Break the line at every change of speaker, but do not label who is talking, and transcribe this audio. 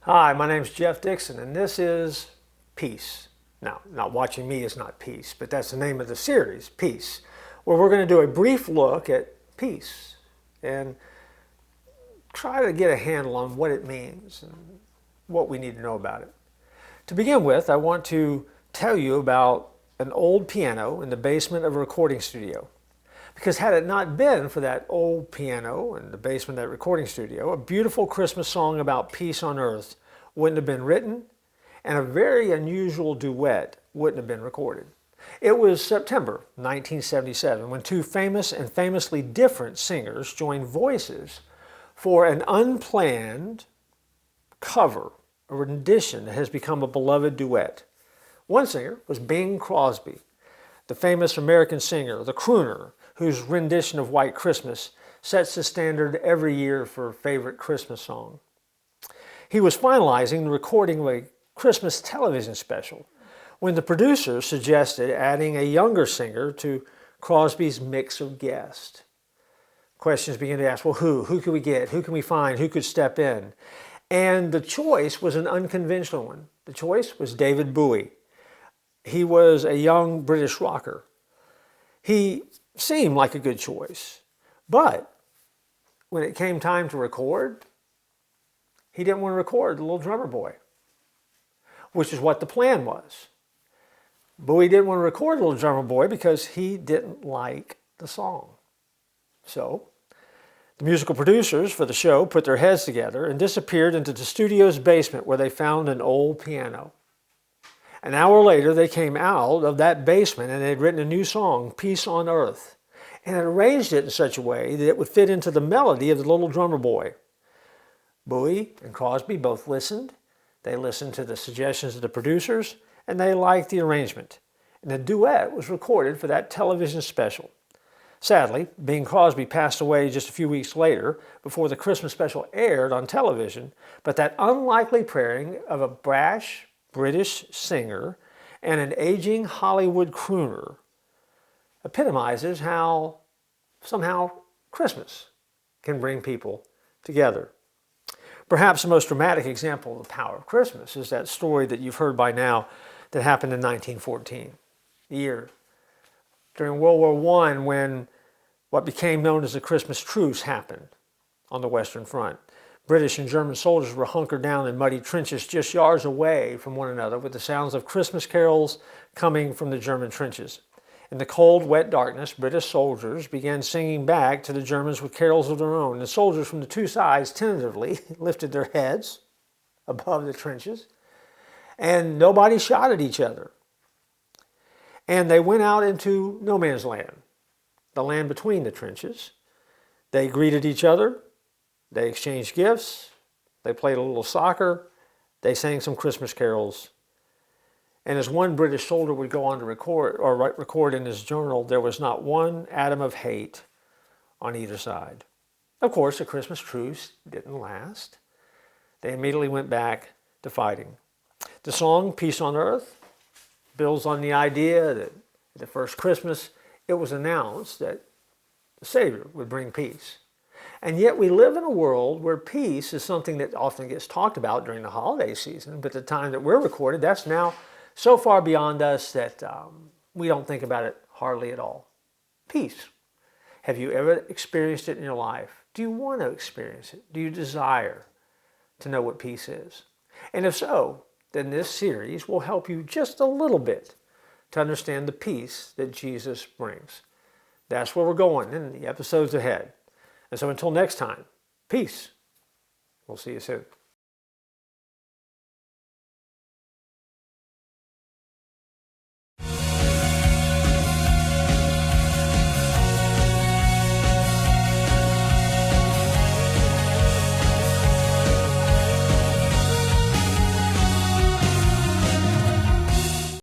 Hi, my name's Jeff Dixon, and this is Peace. Now, not watching me is not peace, but that's the name of the series, Peace, where we're going to do a brief look at peace and try to get a handle on what it means and what we need to know about it. To begin with, I want to tell you about an old piano in the basement of a recording studio. Because had it not been for that old piano in the basement of that recording studio, a beautiful Christmas song about peace on earth wouldn't have been written, and a very unusual duet wouldn't have been recorded. It was September 1977 when two famous and famously different singers joined voices for an unplanned cover, a rendition that has become a beloved duet. One singer was Bing Crosby, the famous American singer, the crooner, whose rendition of White Christmas sets the standard every year for favorite Christmas song. He was finalizing the recording of a Christmas television special when the producers suggested adding a younger singer to Crosby's mix of guests. Questions began to ask, well, who can we get? Who can we find? Who could step in? And the choice was an unconventional one. The choice was David Bowie. He was a young British rocker. He seemed like a good choice, but when it came time to record, he didn't want to record the Little Drummer Boy, which is what the plan was. Bowie didn't want to record Little Drummer Boy because he didn't like the song. So the musical producers for the show put their heads together and disappeared into the studio's basement where they found an old piano. An hour later, they came out of that basement and they'd written a new song, Peace on Earth, and had arranged it in such a way that it would fit into the melody of the Little Drummer Boy. Bowie and Crosby both listened. They listened to the suggestions of the producers, and they liked the arrangement. And the duet was recorded for that television special. Sadly, Bing Crosby passed away just a few weeks later before the Christmas special aired on television, but that unlikely pairing of a brash British singer and an aging Hollywood crooner epitomizes how somehow Christmas can bring people together. Perhaps the most dramatic example of the power of Christmas is that story that you've heard by now that happened in 1914, the year during World War I, when what became known as the Christmas Truce happened on the Western Front. British and German soldiers were hunkered down in muddy trenches just yards away from one another with the sounds of Christmas carols coming from the German trenches. In the cold, wet darkness, British soldiers began singing back to the Germans with carols of their own. The soldiers from the two sides tentatively lifted their heads above the trenches, and nobody shot at each other. And they went out into no man's land, the land between the trenches. They greeted each other. They exchanged gifts, they played a little soccer, they sang some Christmas carols. And as one British soldier would go on to record in his journal, there was not one atom of hate on either side. Of course, the Christmas truce didn't last. They immediately went back to fighting. The song, Peace on Earth, builds on the idea that the first Christmas, it was announced that the Savior would bring peace. And yet we live in a world where peace is something that often gets talked about during the holiday season, but the time that we're recorded, that's now so far beyond us that we don't think about it hardly at all. Peace. Have you ever experienced it in your life? Do you want to experience it? Do you desire to know what peace is? And if so, then this series will help you just a little bit to understand the peace that Jesus brings. That's where we're going in the episodes ahead. And so until next time, peace. We'll see you soon.